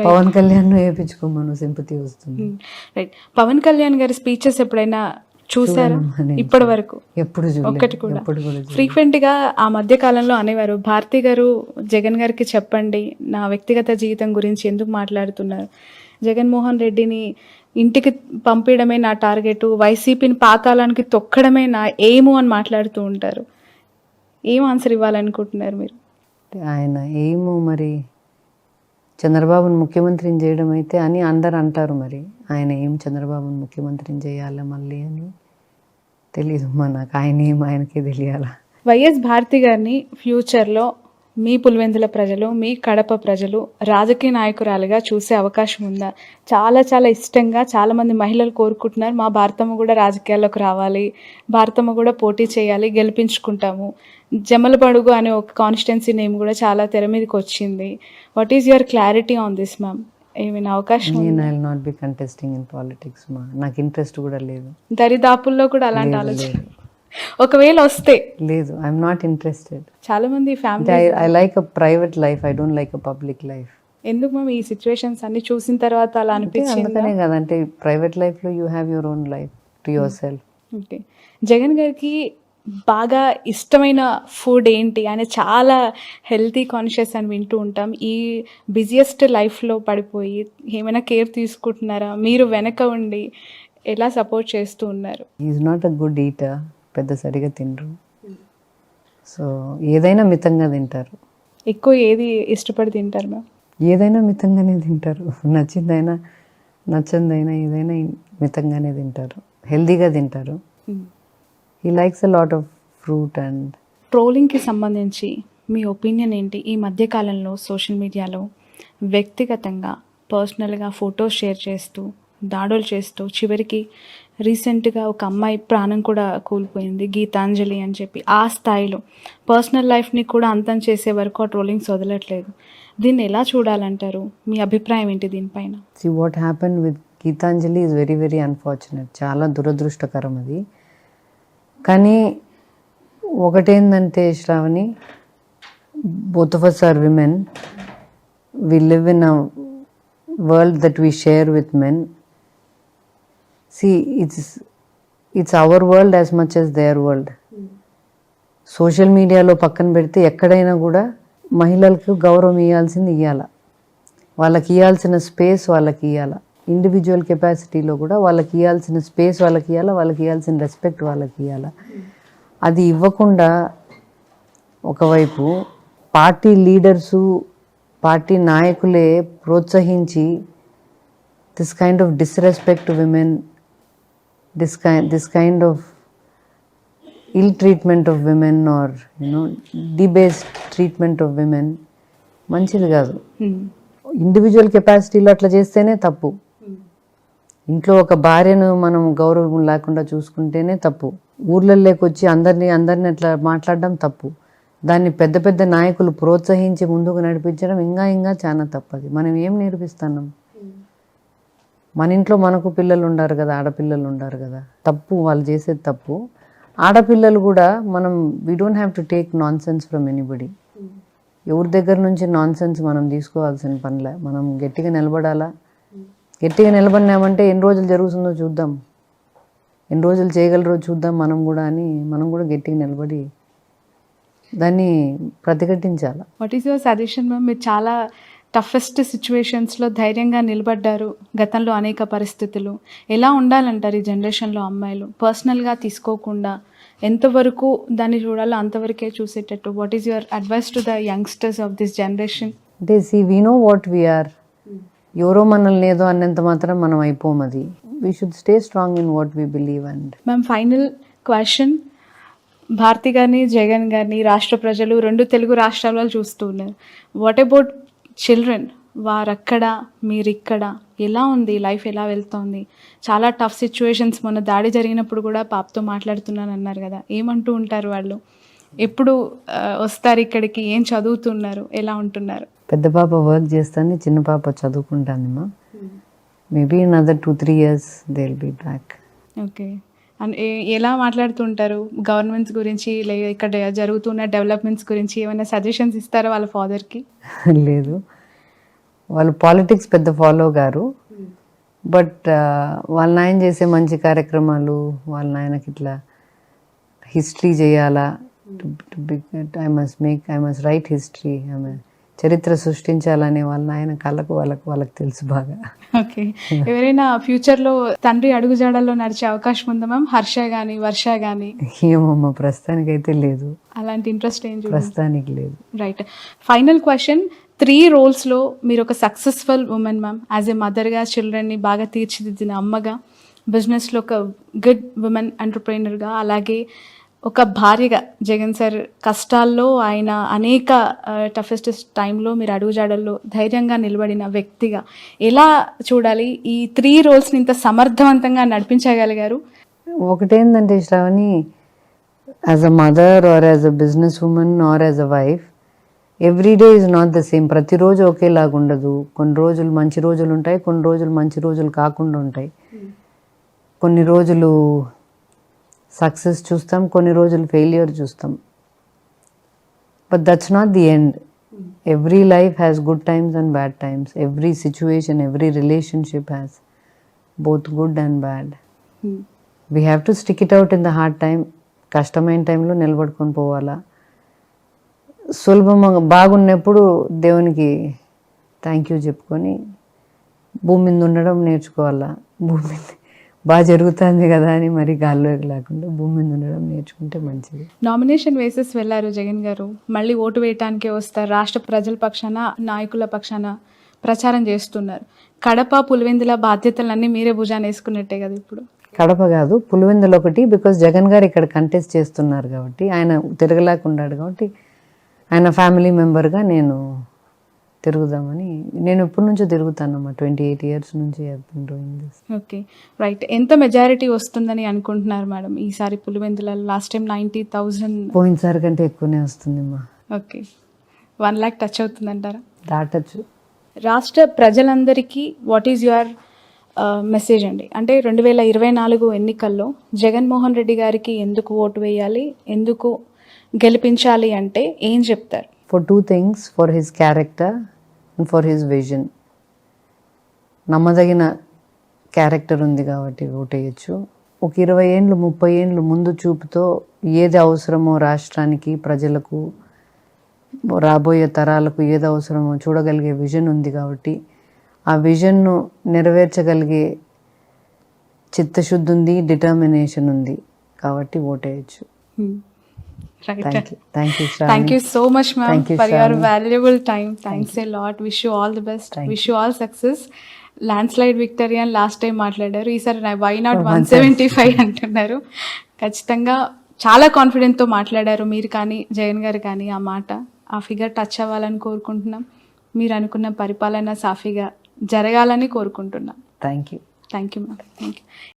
Pawan Kalyan వేయించుకోమను, sympathy వస్తుంది. Right. Pawan Kalyan గారి speeches ఎప్పుడైనా చూసారా? ఇప్పటి వరకు ఎప్పుడు ఒక్కటి కూడా. ఎప్పుడు కూడా ఫ్రీక్వెంట్ గా ఆ మధ్య కాలంలో అనేవారు, భారతి గారు జగన్ గారికి చెప్పండి నా వ్యక్తిగత జీవితం గురించి ఎందుకు మాట్లాడుతున్నారు, జగన్మోహన్ రెడ్డిని ఇంటికి పంపించడమే నా టార్గెట్, వైసీపీని పాతాళానికి తొక్కడమే నా ఎయిము అని మాట్లాడుతూ ఉంటారు. ఏం ఆన్సర్ ఇవ్వాలనుకుంటున్నారు మీరు? ఆయన ఏమో మరి చంద్రబాబును ముఖ్యమంత్రిని చేయడం అయితే అని అందరు అంటారు. మరి ఆయన ఏం చంద్రబాబును ముఖ్యమంత్రిని చేయాలా మళ్ళీ అని తెలీదు నాకు. ఆయన ఏం ఆయనకే తెలియాలా. వైఎస్ భారతి గారిని ఫ్యూచర్లో మీ పులివెందుల ప్రజలు, మీ కడప ప్రజలు రాజకీయ నాయకురాలుగా చూసే అవకాశం ఉందా? చాలా చాలా ఇష్టంగా చాలామంది మహిళలు కోరుకుంటున్నారు, మా భారతమ్మ కూడా రాజకీయాల్లోకి రావాలి, భారతమ్మ కూడా పోటీ చేయాలి, గెలిపించుకుంటాము. జమలబడుగు అనే ఒక కాన్స్టిట్యున్సీ నేమ్ కూడా చాలా తెర మీదకి వచ్చింది. What is your clarity on this ma'am? ఏమైనా అవకాశం? నేను I will not be contesting in politics మా. నాకు ఇంట్రెస్ట్ కూడా లేదు. దరిదాపుల్లో కూడా అలాంటి ఆలోచన ఒకవేళ వస్తే లేదు. I'm not interested. చాలా మంది family I like a private life, I don't like a public life. ఎందుకు మ్యామ్ ఈ సిచ్యువేషన్స్ అన్ని చూసిన తర్వాత అలా అనిపించింది? అందుకనే కదంటే ప్రైవేట్ లైఫ్లో you have your own life to your self. Okay. Jagan గారికి బాగా ఇష్టమైన ఫుడ్ ఏంటి? ఆయన చాలా హెల్తీ కాన్షియస్ అని వింటూ ఉంటాం. ఈ బిజియెస్ట్ లైఫ్లో పడిపోయి ఏమైనా కేర్ తీసుకుంటున్నారా? మీరు వెనక ఉండి ఎలా సపోర్ట్ చేస్తూ ఉన్నారు? Is not a good eater. పెద్ద సరిగా తినరు. సో ఏదైనా మితంగా తింటారు. ఎక్కువ ఏది ఇష్టపడి తింటారు మ్యామ్? ఏదైనా మితంగానే తింటారు. నచ్చిందైనా నచ్చందైనా ఏదైనా మితంగానే తింటారు, హెల్దీగా తింటారు. He likes a lot of fruit and. ట్రోలింగ్కి సంబంధించి మీ ఒపీనియన్ ఏంటి? ఈ మధ్యకాలంలో సోషల్ మీడియాలో వ్యక్తిగతంగా పర్సనల్గా ఫొటోస్ షేర్ చేస్తూ దాడులు చేస్తూ చివరికి రీసెంట్గా ఒక అమ్మాయి ప్రాణం కూడా కోల్పోయింది, గీతాంజలి అని చెప్పి. ఆ స్థాయిలో పర్సనల్ లైఫ్ని కూడా అంతం చేసే వరకు ఆ ట్రోలింగ్స్ వదలట్లేదు. దీన్ని ఎలా చూడాలంటారు? మీ అభిప్రాయం ఏంటి దీనిపైన? See what happened with Gitanjali is very very unfortunate. చాలా దురదృష్టకరం అది. కానీ ఒకటేందంటే Shravani, both of us are women. We live in a world that we share with men. See, it's our world as much as their world. Social మీడియాలో పక్కన పెడితే ఎక్కడైనా కూడా మహిళలకు గౌరవం ఇవ్వాల్సింది ఇవ్వాల, వాళ్ళకి ఇవ్వాల్సిన స్పేస్ వాళ్ళకి ఇవ్వాల. ఇండివిజువల్ కెపాసిటీలో కూడా వాళ్ళకి ఇవ్వాల్సిన స్పేస్ వాళ్ళకి ఇవ్వాల, వాళ్ళకి ఇవ్వాల్సిన రెస్పెక్ట్ వాళ్ళకి ఇవ్వాల. అది ఇవ్వకుండా ఒకవైపు పార్టీ లీడర్సు, పార్టీ నాయకులే ప్రోత్సహించి this kind of disrespect to women, this kind of ill treatment of women, or debased treatment of women మంచిది కాదు. ఇండివిజువల్ కెపాసిటీలో అట్లా చేస్తేనే తప్పు. ఇంట్లో ఒక భార్యను మనం గౌరవం లేకుండా చూసుకుంటేనే తప్పు. ఊర్లలోకి వచ్చి అందరినీ అట్లా మాట్లాడడం తప్పు. దాన్ని పెద్ద పెద్ద నాయకులు ప్రోత్సహించి ముందుకు నడిపించడం ఇంకా చాలా తప్పది. మనం ఏం నేర్పిస్తున్నాం? మన ఇంట్లో మనకు పిల్లలు ఉండారు కదా, ఆడపిల్లలు ఉండారు కదా. తప్పు వాళ్ళు చేసేది తప్పు. ఆడపిల్లలు కూడా మనం we don't have to take non sense from anybody. ఎవరి దగ్గర నుంచి నాన్ సెన్స్ మనం తీసుకోవాల్సిన పనిలే. మనం గట్టిగా నిలబడాలా. గట్టిగా నిలబడినామంటే ఎన్ని రోజులు జరుగుతుందో చూద్దాం, ఎన్ని రోజులు చేయగలరో చూద్దాం మనం కూడా అని మనం కూడా గట్టిగా నిలబడి దాన్ని ప్రతిఘటించాలి. What is your suggestion ma'am? మీరు చాలా టఫెస్ట్ సిచ్యువేషన్స్లో ధైర్యంగా నిలబడ్డారు. గతంలో అనేక పరిస్థితులు ఎలా ఉండాలంటారు ఈ జనరేషన్లో అమ్మాయిలు? పర్సనల్గా తీసుకోకుండా ఎంతవరకు దాన్ని చూడాలో అంతవరకే చూసేటట్టు. What is your advice to the youngsters of this generation? అంటే వీ నో వాట్ వీఆర్. ఎవరో మనల్ని ఏదో అన్నంత మాత్రం మనం అయిపోమది. We should stay strong in what we believe. And ma'am, final question. Bharathi గారిని, జగన్ గారిని రాష్ట్ర ప్రజలు రెండు తెలుగు రాష్ట్రాలలో చూస్తూ ఉన్నారు. What about children? వారక్కడ మీరిక్కడ ఎలా ఉంది లైఫ్, ఎలా వెళ్తోంది? చాలా టఫ్ సిచ్యువేషన్స్. మొన్న దాడి జరిగినప్పుడు కూడా పాపతో మాట్లాడుతున్నాను అన్నారు కదా, ఏమంటూ ఉంటారు వాళ్ళు? ఎప్పుడు వస్తారు ఇక్కడికి? ఏం చదువుతున్నారు? ఎలా ఉంటున్నారు? పెద్ద పాప వర్క్ చేస్తాను, చిన్న పాప చదువుకుంటానమ్మా. Maybe another 2-3 years they will be back. Okay. And ఎలా మాట్లాడుతుంటారు గవర్నమెంట్స్ గురించి, లేదా ఇక్కడ జరుగుతున్న డెవలప్మెంట్స్ గురించి? ఏమైనా సజెషన్స్ ఇస్తారా వాళ్ళ ఫాదర్కి? లేదు, వాళ్ళు పాలిటిక్స్ పెద్ద ఫాలో గారు, బట్ వాళ్ళ నాయన చేసే మంచి కార్యక్రమాలు, వాళ్ళ నాయనకి ఇట్లా హిస్టరీ చేయాలా, ఐ మస్ట్ రైట్ హిస్టరీ, ఆమె చరిత్ర సృష్టించాలని వాళ్ళ నాయన కళ్ళకు వాళ్ళకి తెలుసు బాగా. ఓకే. ఎవరైనా ఫ్యూచర్లో తండ్రి అడుగుజాడల్లో నడిచే అవకాశం ఉందా మ్యామ్? హర్ష కానీ వర్ష కానీ? ఏమమ్మా ప్రస్తుతానికైతే లేదు, అలాంటి ఇంట్రెస్ట్ ఏం చూడండి. ప్రస్తుతానికి లేదు. రైట్. ఫైనల్ క్వశ్చన్, 3 రోల్స్లో మీరు ఒక successful women ma'am, as a మదర్గా, చిల్డ్రన్ని బాగా తీర్చిదిద్దిన అమ్మగా, బిజినెస్లో ఒక గుడ్ ఉమెన్ ఎంటర్ప్రైనర్గా, అలాగే ఒక భార్యగా జగన్ సార్ కష్టాల్లో ఆయన అనేక టఫెస్ట్ టైంలో మీరు అడుగుజాడల్లో ధైర్యంగా నిలబడిన వ్యక్తిగా ఎలా చూడాలి? ఈ 3 రోల్స్ని ఇంత సమర్థవంతంగా నడిపించగలిగారు. ఒకటేంటంటే Shravani, as a mother or as a business women or as a wife, every day is not the same. ప్రతిరోజు ఒకేలాగా ఉండదు. కొన్ని రోజులు మంచి రోజులు ఉంటాయి, కొన్ని రోజులు మంచి రోజులు కాకుండా ఉంటాయి. కొన్ని రోజులు సక్సెస్ చూస్తాం, కొన్ని రోజులు ఫెయిల్యూర్ చూస్తాం. But that's not the end. Every life has good times and bad times. Every situation, every relationship has both good and bad. We have to stick it out in the hard time. కష్టమైన టైంలో నిలబడుకొని పోవాలా. సులభంగా బాగున్నప్పుడు దేవునికి thank you చెప్పుకొని భూమి మీద ఉండడం నేర్చుకోవాలా. భూమి మీద బాగా జరుగుతుంది కదా అని మరి గాల్లోకి లేకుండా భూమి మీద ఉండడం నేర్చుకుంటే మంచిది. నామినేషన్ వేసేసి వెళ్ళారు జగన్ గారు, మళ్ళీ ఓటు వేయటానికే వస్తారు. రాష్ట్ర ప్రజల పక్షాన, నాయకుల పక్షాన ప్రచారం చేస్తున్నారు. కడప, పులివెందుల బాధ్యతలన్నీ మీరే భుజాన్ని వేసుకున్నట్టే కదా ఇప్పుడు? కడప కాదు, పులివెందులు ఒకటి. బికాస్ జగన్ గారు ఇక్కడ కంటెస్ట్ చేస్తున్నారు కాబట్టి, ఆయన తిరగలేకున్నాడు కాబట్టి, ఆయన ఫ్యామిలీ మెంబర్గా నేను తిరుగుదామని, నేను ఎప్పటి నుంచో తిరుగుతానమ్మా, 28 years నుంచి డూయింగ్ దిస్. Okay, right. ఎంత మెజారిటీ వస్తుందని అనుకుంటున్నారు మేడం ఈసారి పులివెందులలో? లాస్ట్ టైం 90,000, పోయినసారి కంటే ఎక్కువనే వస్తుందమ్మా. ఓకే, 1 lakh టచ్ అవుతుందంటారా? దాటచ్చు. రాష్ట్ర ప్రజలందరికీ వాట్ ఈజ్ యువర్ మెసేజ్ అండి? అంటే 2024 ఎన్నికల్లో జగన్మోహన్ రెడ్డి గారికి ఎందుకు ఓటు వేయాలి, ఎందుకు గెలిపించాలి అంటే ఏం చెప్తారు? For 2 things, for his character and for his vision. నమ్మదగిన క్యారెక్టర్ ఉంది కాబట్టి ఓటేయచ్చు. ఒక 20 ఏళ్ళు 30 ఏళ్ళు ముందు చూపుతో ఏది అవసరమో రాష్ట్రానికి, ప్రజలకు, రాబోయే తరాలకు ఏది అవసరమో చూడగలిగే విజన్ ఉంది కాబట్టి, ఆ విజన్ను నెరవేర్చగలిగే చిత్తశుద్ధి ఉంది, డిటర్మినేషన్ ఉంది కాబట్టి ఓటేయచ్చు. Right. Thank you, Shravani. Thank you so much, ma'am, Thank you, for your Shravani. valuable time. Thanks a lot. Wish you all the best. Wish you all success. Landslide victory అని last time మాట్లాడారు, ఈసారి why not 175 అంటున్నారు. ఖచ్చితంగా చాలా కాన్ఫిడెంట్తో మాట్లాడారు మీరు కానీ, జగన్ గారు కానీ. ఆ మాట, ఆ ఫిగర్ టచ్ అవ్వాలని కోరుకుంటున్నాం. మీరు అనుకున్న పరిపాలన సాఫీగా జరగాలని కోరుకుంటున్నాం. Thank you. Thank you ma'am. Thank you.